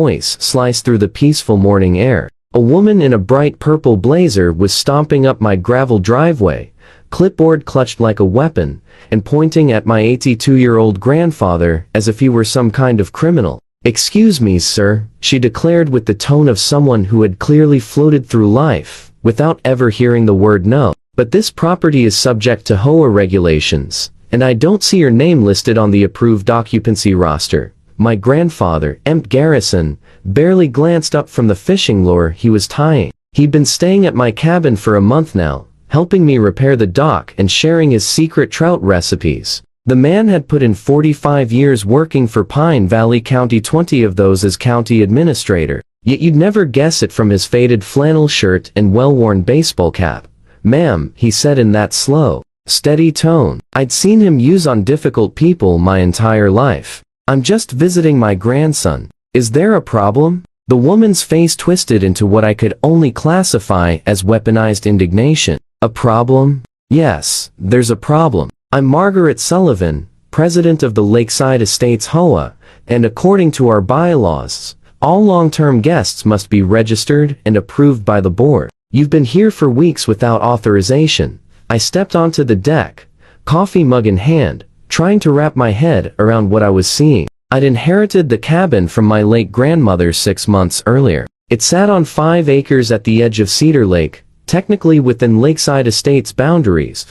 voice sliced through the peaceful morning air. A woman in a bright purple blazer was stomping up my gravel driveway, clipboard clutched like a weapon, and pointing at my 82-year-old grandfather as if he were some kind of criminal. "Excuse me, sir," she declared with the tone of someone who had clearly floated through life, without ever hearing the word no. "But this property is subject to HOA regulations, and I don't see your name listed on the approved occupancy roster." My grandfather, Empt Garrison, barely glanced up from the fishing lure he was tying. He'd been staying at my cabin for a month now, helping me repair the dock and sharing his secret trout recipes. The man had put in 45 years working for Pine Valley County, 20 of those as county administrator. Yet you'd never guess it from his faded flannel shirt and well-worn baseball cap. "Ma'am," he said in that slow, steady tone I'd seen him use on difficult people my entire life. "I'm just visiting my grandson. Is there a problem?" The woman's face twisted into what I could only classify as weaponized indignation. "A problem? Yes, there's a problem. I'm Margaret Sullivan, president of the Lakeside Estates HOA, and according to our bylaws, all long-term guests must be registered and approved by the board. You've been here for weeks without authorization." I stepped onto the deck, coffee mug in hand, trying to wrap my head around what I was seeing. I'd inherited the cabin from my late grandmother 6 months earlier. It sat on 5 acres at the edge of Cedar Lake, technically within Lakeside Estates boundaries,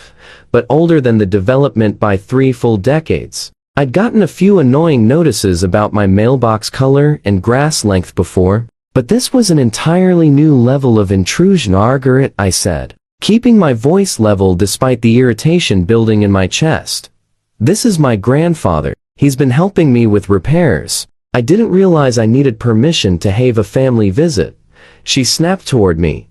but older than the development by 3 full decades. I'd gotten a few annoying notices about my mailbox color and grass length before, but this was an entirely new level of intrusion. "Margaret," I said, keeping my voice level despite the irritation building in my chest. "This is my grandfather. He's been helping me with repairs. I didn't realize I needed permission to have a family visit." She snapped toward me,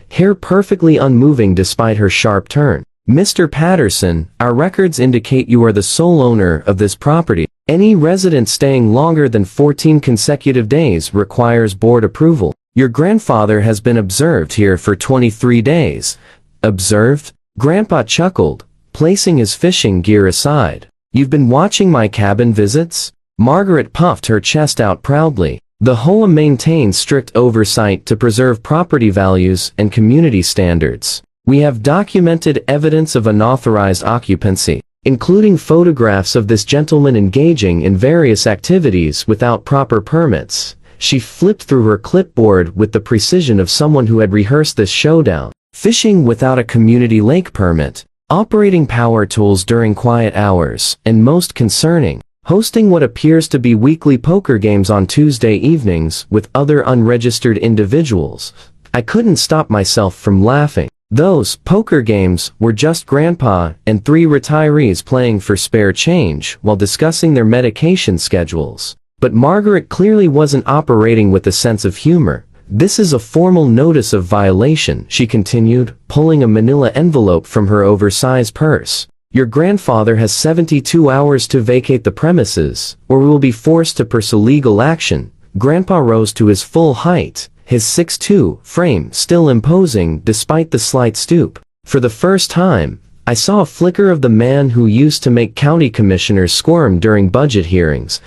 hair perfectly unmoving despite her sharp turn. "Mr. Patterson, our records indicate you are the sole owner of this property. Any resident staying longer than 14 consecutive days requires board approval. Your grandfather has been observed here for 23 days. "Observed?" Grandpa chuckled, placing his fishing gear aside. "You've been watching my cabin visits?" Margaret puffed her chest out proudly. "The HOA maintains strict oversight to preserve property values and community standards. We have documented evidence of unauthorized occupancy, including photographs of this gentleman engaging in various activities without proper permits." She flipped through her clipboard with the precision of someone who had rehearsed this showdown. "Fishing without a community lake permit, operating power tools during quiet hours, and most concerning, hosting what appears to be weekly poker games on Tuesday evenings with other unregistered individuals." I couldn't stop myself from laughing. Those poker games were just Grandpa and 3 retirees playing for spare change while discussing their medication schedules. But Margaret clearly wasn't operating with a sense of humor. "This is a formal notice of violation," she continued, pulling a manila envelope from her oversized purse. "Your grandfather has 72 hours to vacate the premises, or we will be forced to pursue legal action." Grandpa rose to his full height, his 6'2" frame still imposing despite the slight stoop. For the first time, I saw a flicker of the man who used to make county commissioners squirm during budget hearings.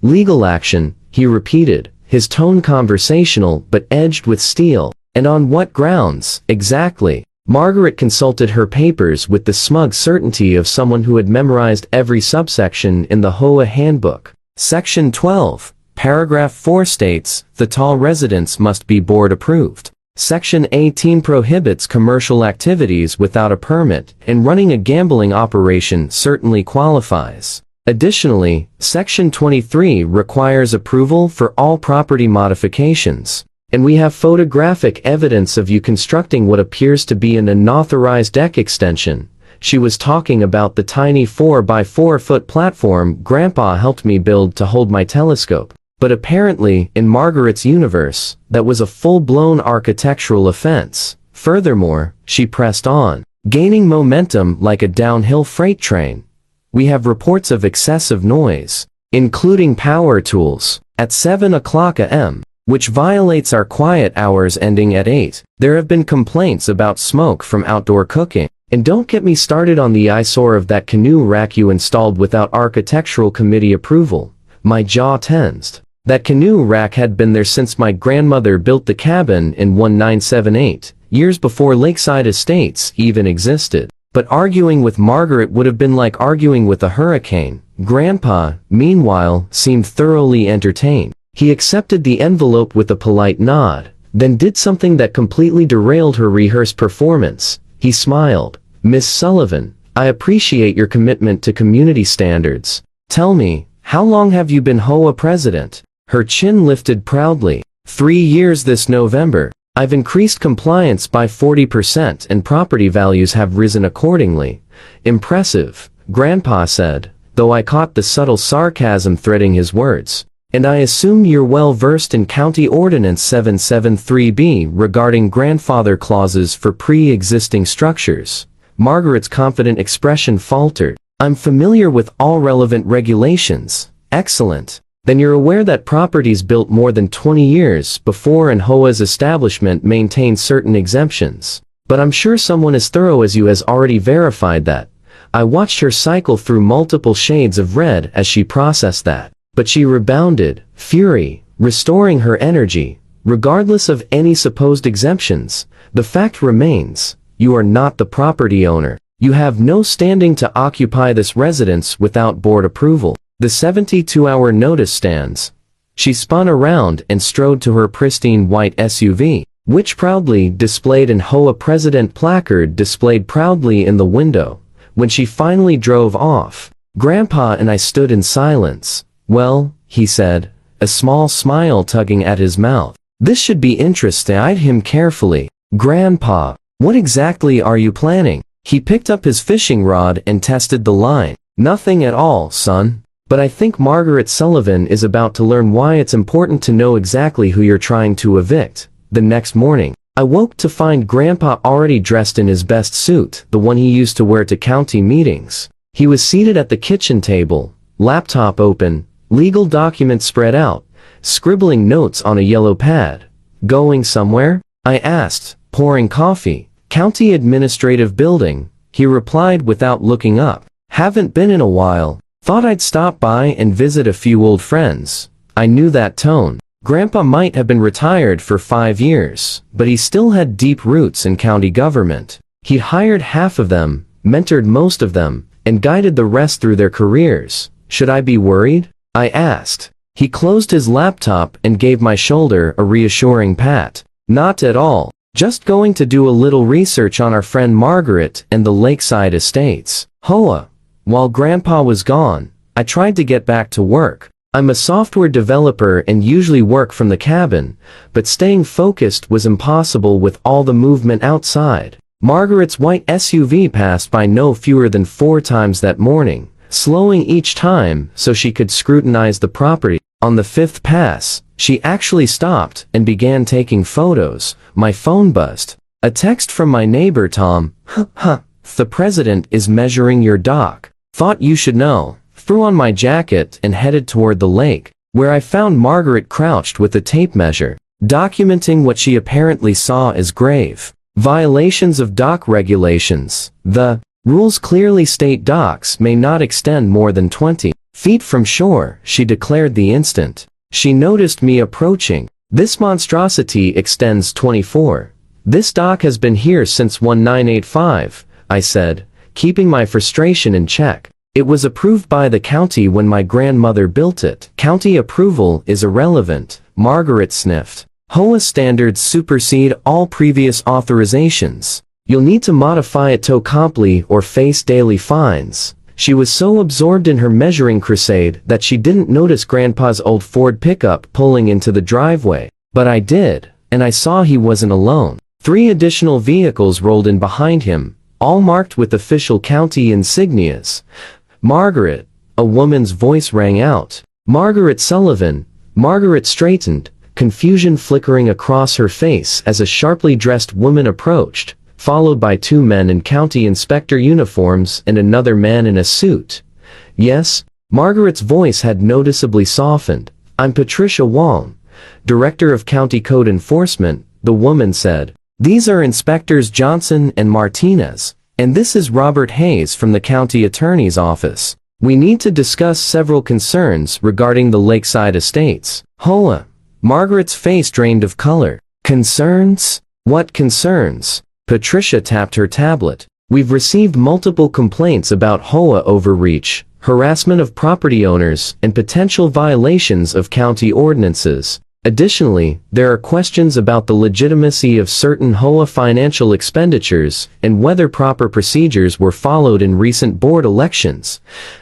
"Legal action," he repeated, his tone conversational but edged with steel. "And on what grounds, exactly?" Margaret consulted her papers with the smug certainty of someone who had memorized every subsection in the HOA handbook. Section 12, paragraph 4 states, "The tall residents must be board approved." Section 18 prohibits commercial activities without a permit, and running a gambling operation certainly qualifies. Additionally, Section 23 requires approval for all property modifications. "And we have photographic evidence of you constructing what appears to be an unauthorized deck extension." She was talking about the tiny 4-by-4-foot platform Grandpa helped me build to hold my telescope. But apparently, in Margaret's universe, that was a full-blown architectural offense. Furthermore, she pressed on, gaining momentum like a downhill freight train. "We have reports of excessive noise, including power tools, at 7 o'clock a.m., which violates our quiet hours ending at 8. There have been complaints about smoke from outdoor cooking. And don't get me started on the eyesore of that canoe rack you installed without architectural committee approval." My jaw tensed. That canoe rack had been there since my grandmother built the cabin in 1978, years before Lakeside Estates even existed. But arguing with Margaret would have been like arguing with a hurricane. Grandpa, meanwhile, seemed thoroughly entertained. He accepted the envelope with a polite nod, then did something that completely derailed her rehearsed performance. He smiled. "Miss Sullivan, I appreciate your commitment to community standards. Tell me, how long have you been HOA president?" Her chin lifted proudly. 3 years this November. I've increased compliance by 40% and property values have risen accordingly. Impressive, Grandpa said, though I caught the subtle sarcasm threading his words. And I assume you're well versed in County Ordinance 773B regarding grandfather clauses for pre-existing structures. Margaret's confident expression faltered. I'm familiar with all relevant regulations. Excellent. Then you're aware that properties built more than 20 years before an HOA's establishment maintain certain exemptions. But I'm sure someone as thorough as you has already verified that. I watched her cycle through multiple shades of red as she processed that. But she rebounded, fury, restoring her energy. Regardless of any supposed exemptions, the fact remains, you are not the property owner. You have no standing to occupy this residence without board approval. The 72-hour notice stands. She spun around and strode to her pristine white SUV, which proudly displayed an HOA president placard displayed proudly in the window. When she finally drove off, Grandpa and I stood in silence. "Well," he said, a small smile tugging at his mouth. "This should be interesting." I eyed him carefully. "Grandpa, what exactly are you planning?" He picked up his fishing rod and tested the line. "Nothing at all, son. But I think Margaret Sullivan is about to learn why it's important to know exactly who you're trying to evict." The next morning, I woke to find Grandpa already dressed in his best suit, the one he used to wear to county meetings. He was seated at the kitchen table, laptop open, legal documents spread out, scribbling notes on a yellow pad. "Going somewhere?" I asked, pouring coffee. "County Administrative Building," he replied without looking up. "Haven't been in a while. Thought I'd stop by and visit a few old friends." I knew that tone. Grandpa might have been retired for 5 years, but he still had deep roots in county government. He'd hired half of them, mentored most of them, and guided the rest through their careers. "Should I be worried?" I asked. He closed his laptop and gave my shoulder a reassuring pat. "Not at all. Just going to do a little research on our friend Margaret and the Lakeside Estates. HOA." While Grandpa was gone, I tried to get back to work. I'm a software developer and usually work from the cabin, but staying focused was impossible with all the movement outside. Margaret's white SUV passed by no fewer than 4 times that morning, slowing each time so she could scrutinize the property. On the 5th pass, she actually stopped and began taking photos. My phone buzzed. A text from my neighbor Tom. "The president is measuring your dock. Thought you should know." Threw on my jacket and headed toward the lake, where I found Margaret crouched with a tape measure, documenting what she apparently saw as grave violations of dock regulations. The rules clearly state docks may not extend more than 20 feet from shore, she declared the instant she noticed me approaching. "This monstrosity extends 24. This dock has been here since 1985, I said, keeping my frustration in check. "It was approved by the county when my grandmother built it." "County approval is irrelevant," Margaret sniffed. "HOA standards supersede all previous authorizations. You'll need to modify it to comply or face daily fines." She was so absorbed in her measuring crusade that she didn't notice Grandpa's old Ford pickup pulling into the driveway. But I did, and I saw he wasn't alone. 3 additional vehicles rolled in behind him, all marked with official county insignias. "Margaret," a woman's voice rang out. "Margaret Sullivan." Margaret straightened, confusion flickering across her face as a sharply dressed woman approached, followed by 2 men in county inspector uniforms and another man in a suit. "Yes?" Margaret's voice had noticeably softened. "I'm Patricia Wong, Director of County Code Enforcement," the woman said. "These are Inspectors Johnson and Martinez, and this is Robert Hayes from the County Attorney's Office. We need to discuss several concerns regarding the Lakeside Estates." HOA. Margaret's face drained of color. Concerns? What concerns? Patricia tapped her tablet. We've received multiple complaints about HOA overreach, harassment of property owners, and potential violations of county ordinances. Additionally, there are questions about the legitimacy of certain HOA financial expenditures and whether proper procedures were followed in recent board elections.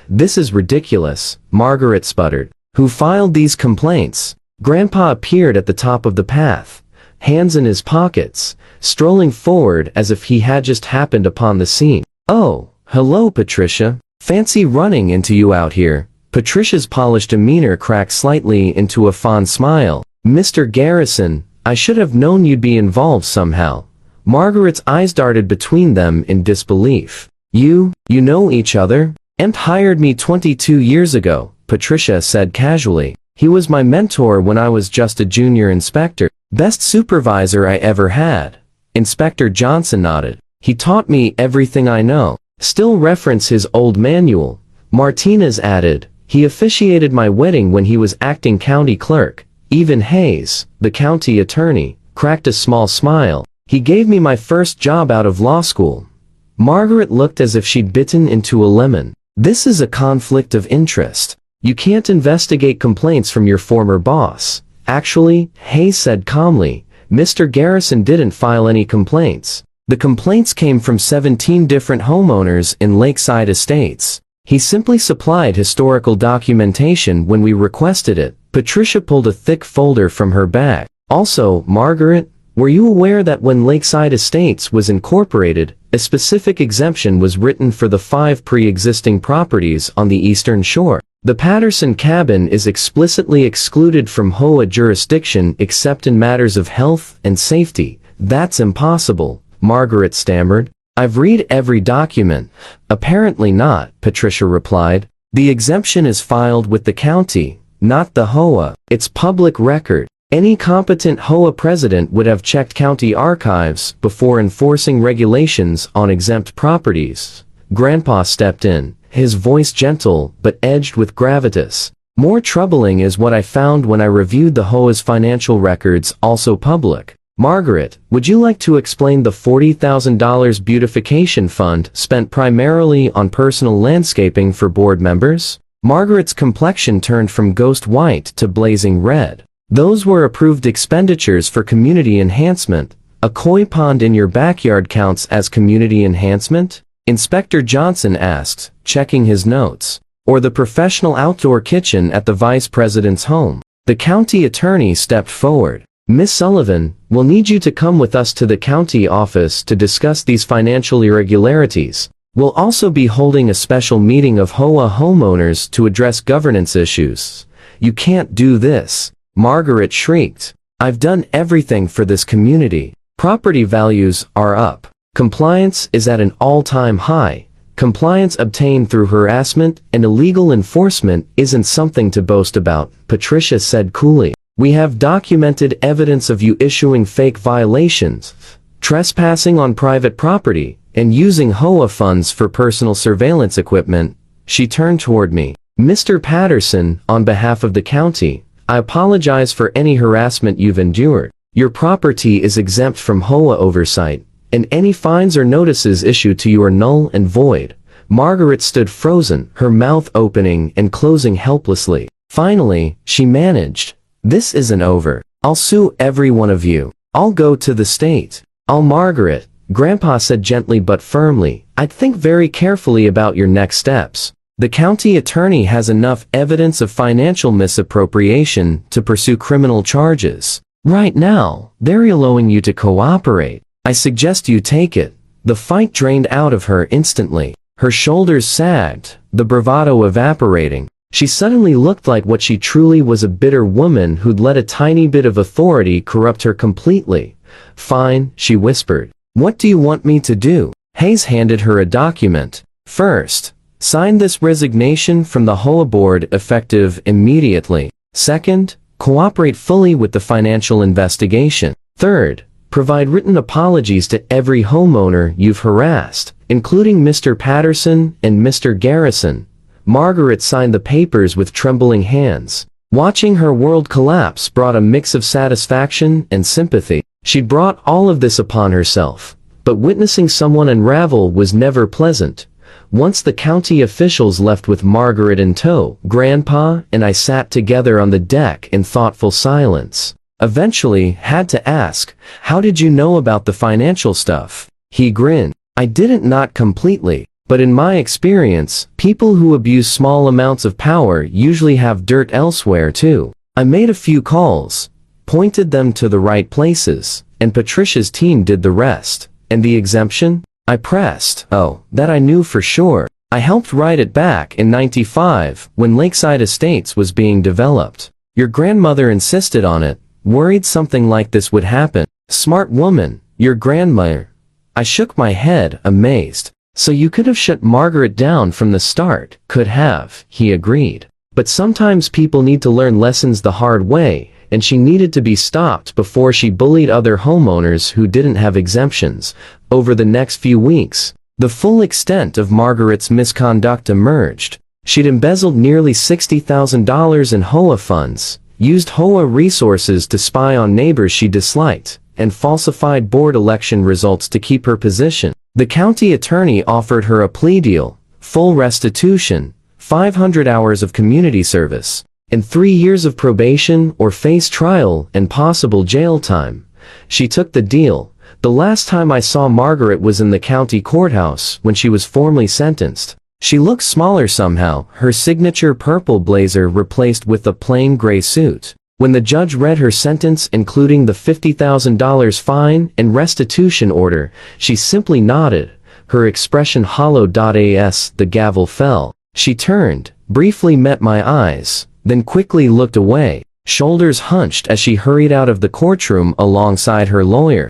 This is ridiculous, Margaret sputtered. Who filed these complaints? Grandpa appeared at the top of the path, hands in his pockets, strolling forward as if he had just happened upon the scene. Oh, hello Patricia. Fancy running into you out here. Patricia's polished demeanor cracked slightly into a fond smile. Mr. Garrison, I should have known you'd be involved somehow. Margaret's eyes darted between them in disbelief. You know each other? Emp hired me 22 years ago, Patricia said casually. He was my mentor when I was just a junior inspector. Best supervisor I ever had. Inspector Johnson nodded. He taught me everything I know. Still reference his old manual. Martinez added. He officiated my wedding when he was acting county clerk. Even Hayes, the county attorney, cracked a small smile. He gave me my first job out of law school. Margaret looked as if she'd bitten into a lemon. This is a conflict of interest. You can't investigate complaints from your former boss. Actually, Hayes said calmly, Mr. Garrison didn't file any complaints. The complaints came from 17 different homeowners in Lakeside Estates. He simply supplied historical documentation when we requested it. Patricia pulled a thick folder from her bag. Also, Margaret, were you aware that when Lakeside Estates was incorporated, a specific exemption was written for the 5 pre-existing properties on the Eastern Shore? The Patterson cabin is explicitly excluded from HOA jurisdiction except in matters of health and safety. That's impossible, Margaret stammered. I've read every document. Apparently not, Patricia replied. The exemption is filed with the county, not the HOA. It's public record. Any competent HOA president would have checked county archives before enforcing regulations on exempt properties. Grandpa stepped in, his voice gentle but edged with gravitas. More troubling is what I found when I reviewed the HOA's financial records, also public. Margaret, would you like to explain the $40,000 beautification fund spent primarily on personal landscaping for board members? Margaret's complexion turned from ghost white to blazing red. Those were approved expenditures for community enhancement. A koi pond in your backyard counts as community enhancement? Inspector Johnson asked, checking his notes. Or the professional outdoor kitchen at the vice president's home? The county attorney stepped forward. Miss Sullivan, we'll need you to come with us to the county office to discuss these financial irregularities. We'll also be holding a special meeting of HOA homeowners to address governance issues. You can't do this. Margaret shrieked. I've done everything for this community. Property values are up. Compliance is at an all-time high. Compliance obtained through harassment and illegal enforcement isn't something to boast about, Patricia said coolly. We have documented evidence of you issuing fake violations, trespassing on private property, and using HOA funds for personal surveillance equipment. She turned toward me. Mr. Patterson, on behalf of the county, I apologize for any harassment you've endured. Your property is exempt from HOA oversight, and any fines or notices issued to you are null and void. Margaret stood frozen, her mouth opening and closing helplessly. Finally, she managed. This isn't over. I'll sue every one of you. I'll go to the state. Margaret, Grandpa said gently but firmly, I'd think very carefully about your next steps. The county attorney has enough evidence of financial misappropriation to pursue criminal charges. Right now, they're allowing you to cooperate. I suggest you take it. The fight drained out of her instantly. Her shoulders sagged, the bravado evaporating. She suddenly looked like what she truly was, a bitter woman who'd let a tiny bit of authority corrupt her completely. Fine, she whispered. What do you want me to do? Hayes handed her a document. First, sign this resignation from the HOA board effective immediately. Second, cooperate fully with the financial investigation. Third, provide written apologies to every homeowner you've harassed, including Mr. Patterson and Mr. Garrison. Margaret signed the papers with trembling hands. Watching her world collapse brought a mix of satisfaction and sympathy. She'd brought all of this upon herself. But witnessing someone unravel was never pleasant. Once the county officials left with Margaret in tow, Grandpa and I sat together on the deck in thoughtful silence. Eventually, had to ask, "How did you know about the financial stuff?" He grinned. "I didn't, not completely. But in my experience, people who abuse small amounts of power usually have dirt elsewhere too. I made a few calls, pointed them to the right places, and Patricia's team did the rest." "And the exemption?" I pressed. "Oh, that I knew for sure. I helped write it back in '95 when Lakeside Estates was being developed. Your grandmother insisted on it, worried something like this would happen." "Smart woman, your grandmother." I shook my head, amazed. "So you could have shut Margaret down from the start." "Could have," he agreed. "But sometimes people need to learn lessons the hard way, and she needed to be stopped before she bullied other homeowners who didn't have exemptions." Over the next few weeks, the full extent of Margaret's misconduct emerged. She'd embezzled nearly $60,000 in HOA funds, used HOA resources to spy on neighbors she disliked, and falsified board election results to keep her position. The county attorney offered her a plea deal, full restitution, 500 hours of community service, and 3 years of probation or face trial and possible jail time. She took the deal. The last time I saw Margaret was in the county courthouse when she was formally sentenced. She looked smaller somehow, her signature purple blazer replaced with a plain gray suit. When the judge read her sentence, including the $50,000 fine and restitution order, she simply nodded, her expression hollow. As the gavel fell, she turned, briefly met my eyes, then quickly looked away, shoulders hunched as she hurried out of the courtroom alongside her lawyer.